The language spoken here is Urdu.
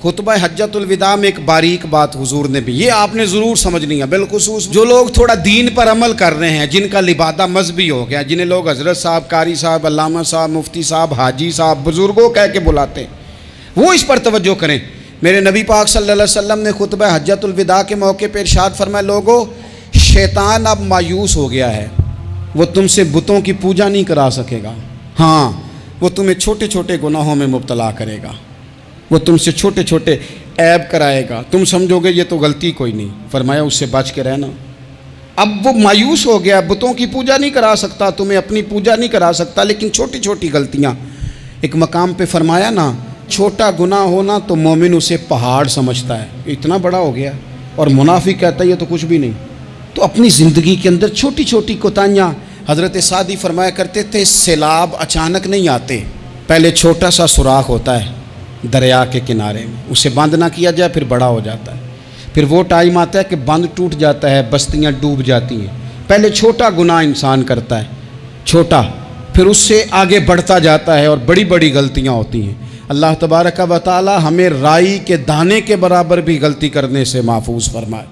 خطبہ حجۃ الوداع میں ایک باریک بات حضور نے بھی، یہ آپ نے ضرور سمجھنی ہے، بالخصوص جو لوگ تھوڑا دین پر عمل کر رہے ہیں، جن کا لبادہ مذہبی ہو گیا، جنہیں لوگ حضرت صاحب، قاری صاحب، علامہ صاحب، مفتی صاحب، حاجی صاحب، بزرگوں کہہ کے بلاتے ہیں، وہ اس پر توجہ کریں۔ میرے نبی پاک صلی اللہ علیہ وسلم نے خطبہ حجۃ الوداع کے موقع پہ ارشاد فرمایا، لوگو شیطان اب مایوس ہو گیا ہے، وہ تم سے بتوں کی پوجا نہیں کرا سکے گا، ہاں وہ تمہیں چھوٹے چھوٹے گناہوں میں مبتلا کرے گا، وہ تم سے چھوٹے چھوٹے عیب کرائے گا، تم سمجھو گے یہ تو غلطی کوئی نہیں، فرمایا اس سے بچ کے رہنا۔ اب وہ مایوس ہو گیا، بتوں کی پوجا نہیں کرا سکتا، تمہیں اپنی پوجا نہیں کرا سکتا، لیکن چھوٹی چھوٹی غلطیاں، ایک مقام پہ فرمایا نا، چھوٹا گناہ ہونا تو مومن اسے پہاڑ سمجھتا ہے، اتنا بڑا ہو گیا، اور منافق کہتا ہے یہ تو کچھ بھی نہیں۔ تو اپنی زندگی کے اندر چھوٹی چھوٹی کوتاہیاں، حضرت سعدی فرمایا کرتے تھے سیلاب اچانک نہیں آتے، پہلے چھوٹا سا سوراخ ہوتا ہے دریا کے کنارے میں، اسے بند نہ کیا جائے پھر بڑا ہو جاتا ہے، پھر وہ ٹائم آتا ہے کہ بند ٹوٹ جاتا ہے، بستیاں ڈوب جاتی ہیں۔ پہلے چھوٹا گناہ انسان کرتا ہے، چھوٹا، پھر اس سے آگے بڑھتا جاتا ہے اور بڑی بڑی غلطیاں ہوتی ہیں۔ اللہ تبارک و تعالی ہمیں رائی کے دانے کے برابر بھی غلطی کرنے سے محفوظ فرمائے۔